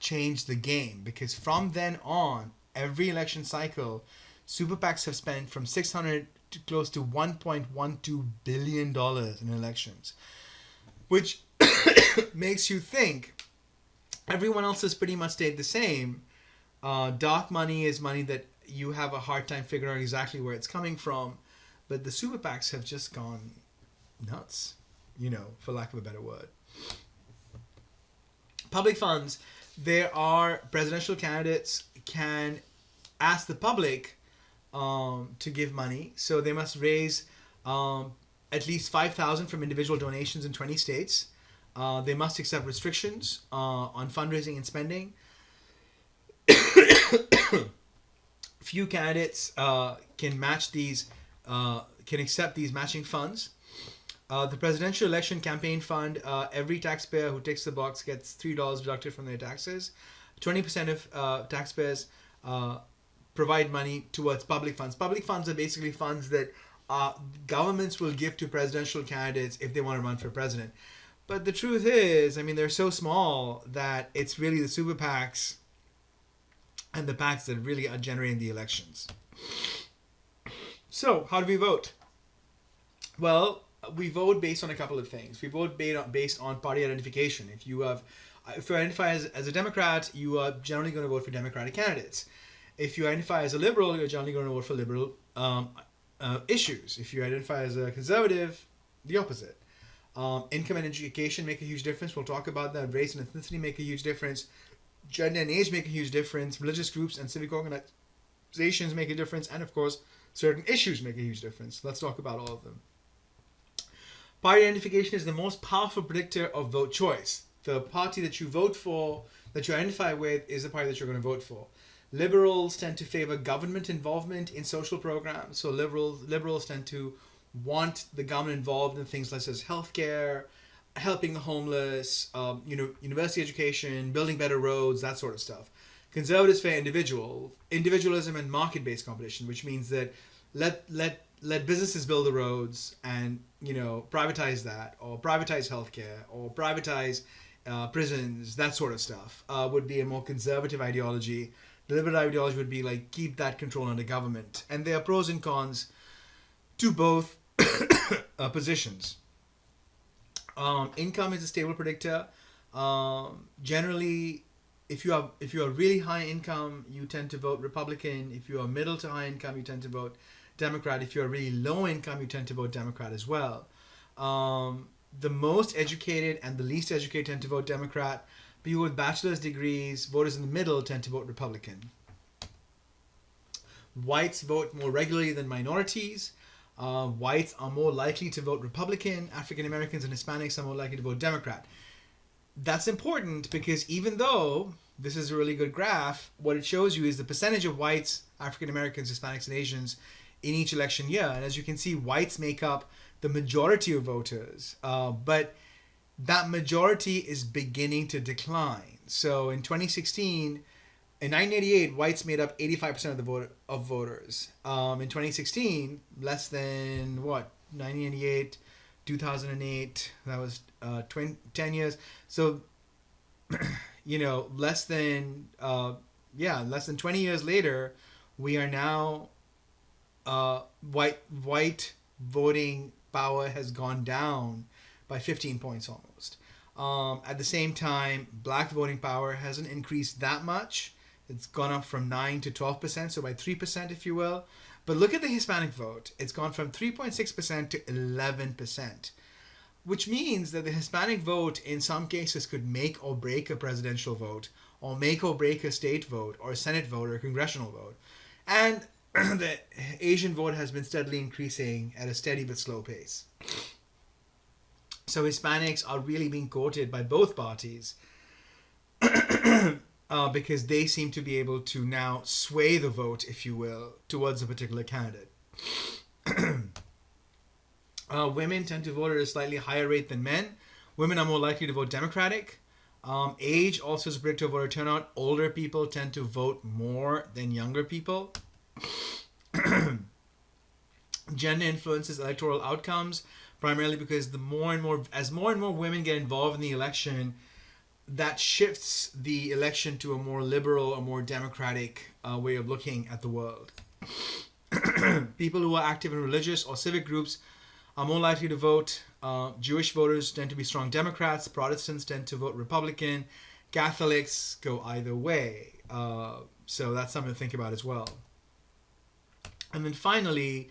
changed the game, because from then on, every election cycle, super PACs have spent from 600 to close to $1.12 billion in elections, which makes you think everyone else has pretty much stayed the same. Dark money is money that you have a hard time figuring out exactly where it's coming from, but the super PACs have just gone nuts, for lack of a better word. Public funds. There are presidential candidates can ask the public to give money, so they must raise at least $5,000 from individual donations in 20 states. They must accept restrictions on fundraising and spending. Few candidates can match these, can accept these matching funds. The Presidential Election Campaign Fund, every taxpayer who ticks the box gets $3 deducted from their taxes. 20% of taxpayers provide money towards public funds. Public funds are basically funds that governments will give to presidential candidates if they want to run for president. But the truth is, they're so small that it's really the super PACs and the PACs that really are generating the elections. So, how do we vote? Well, we vote based on a couple of things. We vote based on party identification. If you identify as a Democrat, you are generally going to vote for Democratic candidates. If you identify as a liberal, you're generally going to vote for liberal issues. If you identify as a conservative, the opposite. Income and education make a huge difference. We'll talk about that. Race and ethnicity make a huge difference. Gender and age make a huge difference. Religious groups and civic organizations make a difference. And of course, certain issues make a huge difference. Let's talk about all of them. Party identification is the most powerful predictor of vote choice. The party that you vote for, that you identify with, is the party that you're going to vote for. Liberals tend to favor government involvement in social programs. So liberals tend to want the government involved in things such as healthcare, helping the homeless, university education, building better roads, that sort of stuff. Conservatives favor individualism and market-based competition, which means that let businesses build the roads and privatize that, or privatize healthcare, or privatize prisons, that sort of stuff would be a more conservative ideology. The liberal ideology would be like, keep that control under government. And there are pros and cons to both positions. Income is a stable predictor. Generally, if you are really high income, you tend to vote Republican. If you are middle to high income, you tend to vote Democrat. If you're really low income, you tend to vote Democrat as well. The most educated and the least educated tend to vote Democrat. People with bachelor's degrees, voters in the middle, tend to vote Republican. Whites vote more regularly than minorities. Whites are more likely to vote Republican. African Americans and Hispanics are more likely to vote Democrat. That's important because even though this is a really good graph, what it shows you is the percentage of whites, African Americans, Hispanics, and Asians in each election year. And as you can see, whites make up the majority of voters, but that majority is beginning to decline. So in 2016, in 1988, whites made up 85% of voters. In 2016, less than 1988, 2008. That was 10 years. So less than 20 years later, we are now white voting power has gone down by 15 points almost. At the same time, black voting power hasn't increased that much. It's gone up from 9 to 12%, so by 3%, if you will. But look at the Hispanic vote. It's gone from 3.6% to 11%, which means that the Hispanic vote in some cases could make or break a presidential vote, or make or break a state vote, or a Senate vote, or a congressional vote. And the Asian vote has been steadily increasing at a steady but slow pace. So Hispanics are really being courted by both parties because they seem to be able to now sway the vote, if you will, towards a particular candidate. Women tend to vote at a slightly higher rate than men. Women are more likely to vote Democratic. Age also is a predictor of voter turnout. Older people tend to vote more than younger people. Gender influences electoral outcomes, primarily because as more and more women get involved in the election, that shifts the election to a more liberal, a more democratic way of looking at the world. People who are active in religious or civic groups are more likely to vote. Jewish voters tend to be strong Democrats. Protestants tend to vote Republican. Catholics go either way. So that's something to think about as well. And then finally,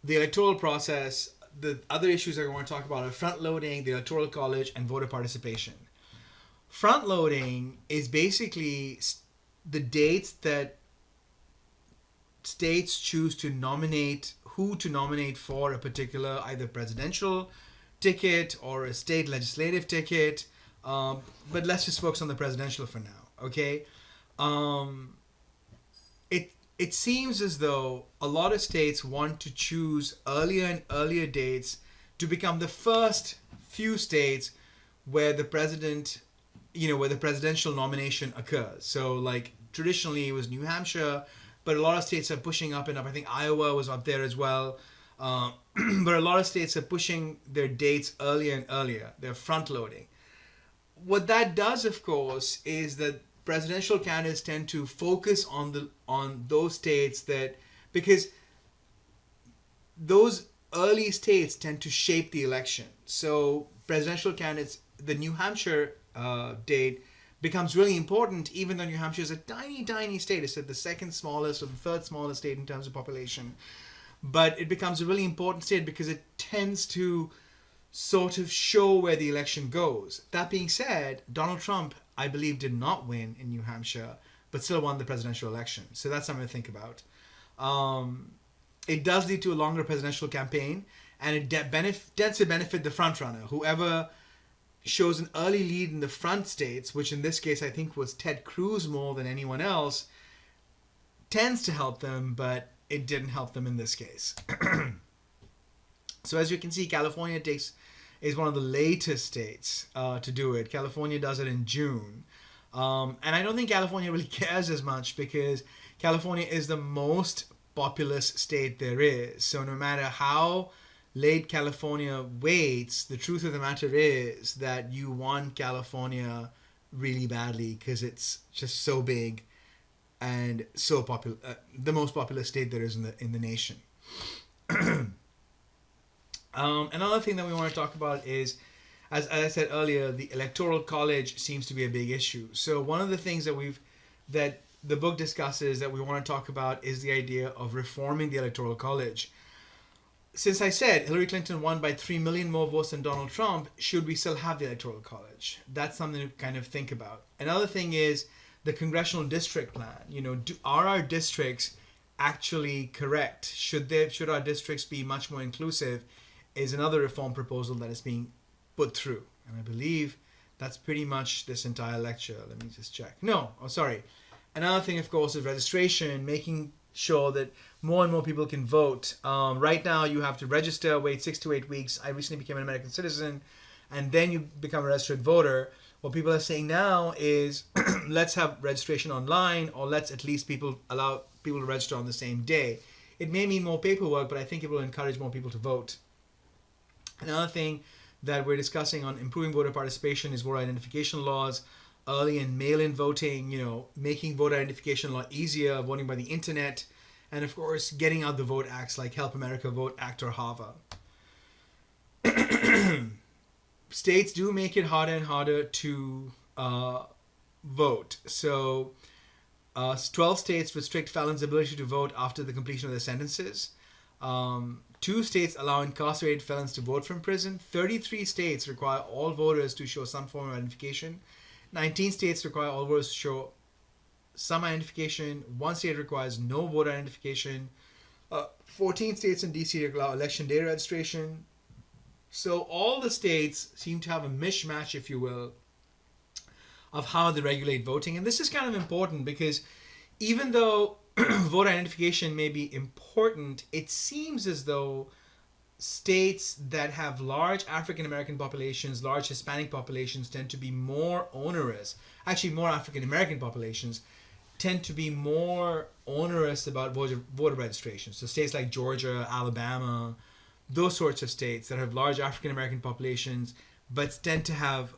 the electoral process. The other issues that I want to talk about are front loading, the Electoral College, and voter participation. Front loading is basically the dates that states choose to nominate, who to nominate for a particular either presidential ticket or a state legislative ticket. But let's just focus on the presidential for now, okay? It seems as though a lot of states want to choose earlier and earlier dates to become the first few states where the president, where the presidential nomination occurs. So like traditionally it was New Hampshire, but a lot of states are pushing up and up. I think Iowa was up there as well. But a lot of states are pushing their dates earlier and earlier. They're front loading. What that does, of course, is that presidential candidates tend to focus on those states because those early states tend to shape the election. So presidential candidates, the New Hampshire date becomes really important, even though New Hampshire is a tiny, tiny state. It's the second smallest or the third smallest state in terms of population. But it becomes a really important state because it tends to sort of show where the election goes. That being said, Donald Trump, I believe, did not win in New Hampshire, but still won the presidential election. So that's something to think about. It does lead to a longer presidential campaign, and it tends to benefit the frontrunner. Whoever shows an early lead in the front states, which in this case I think was Ted Cruz more than anyone else, tends to help them, but it didn't help them in this case. So as you can see, California is one of the latest states to do it. California does it in June. And I don't think California really cares as much because California is the most populous state there is. So no matter how late California waits, the truth of the matter is that you want California really badly because it's just so big and so popular, the most populous state there is in the nation. Another thing that we want to talk about is, as I said earlier, the Electoral College seems to be a big issue. So one of the things that the book discusses that we want to talk about is the idea of reforming the Electoral College. Since I said Hillary Clinton won by 3 million more votes than Donald Trump, should we still have the Electoral College? That's something to kind of think about. Another thing is the congressional district plan. Are our districts actually correct? Should our districts be much more inclusive? Is another reform proposal that is being put through. And I believe that's pretty much this entire lecture. Let me just check. Sorry. Another thing, of course, is registration, making sure that more and more people can vote. Right now, you have to register, wait 6 to 8 weeks. I recently became an American citizen, and then you become a registered voter. What people are saying now is, let's have registration online, or let's at least allow people to register on the same day. It may mean more paperwork, but I think it will encourage more people to vote. Another thing that we're discussing on improving voter participation is voter identification laws, early and mail-in voting, making voter identification a lot easier, voting by the internet, and of course, getting out the vote acts like Help America Vote Act or HAVA. States do make it harder and harder to vote. So 12 states restrict felons' ability to vote after the completion of their sentences. 2 states allow incarcerated felons to vote from prison. 33 states require all voters to show some form of identification. 19 states require all voters to show some identification. 1 state requires no voter identification. 14 states in DC allow election day registration. So all the states seem to have a mishmash, if you will, of how they regulate voting. And this is kind of important because even though voter identification may be important, it seems as though states that have large African American populations, large Hispanic populations tend to be more onerous. Actually, more African American populations tend to be more onerous about voter registration. So states like Georgia, Alabama, those sorts of states that have large African American populations but tend to have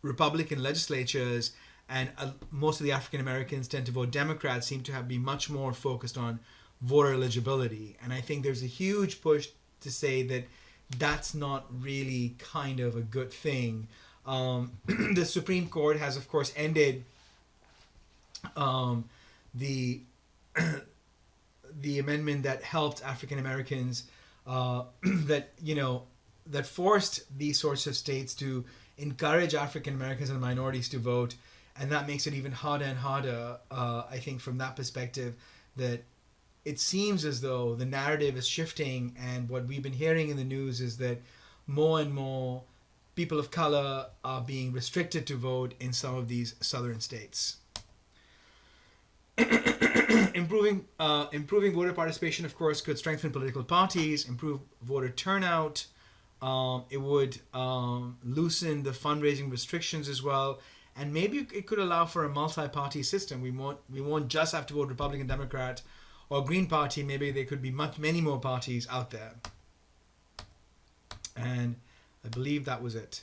Republican legislatures, and most of the African Americans tend to vote Democrat, seem to be much more focused on voter eligibility. And I think there's a huge push to say that that's not really kind of a good thing. The Supreme Court has, of course, ended the the amendment that helped African Americans, that that forced these sorts of states to encourage African Americans and minorities to vote, and that makes it even harder and harder. I think from that perspective, that it seems as though the narrative is shifting, and what we've been hearing in the news is that more and more people of color are being restricted to vote in some of these southern states. Improving voter participation, of course, could strengthen political parties, improve voter turnout. It would loosen the fundraising restrictions as well, and maybe it could allow for a multi-party system. We won't just have to vote Republican, Democrat, or Green Party. Maybe there could be many more parties out there. And I believe that was it.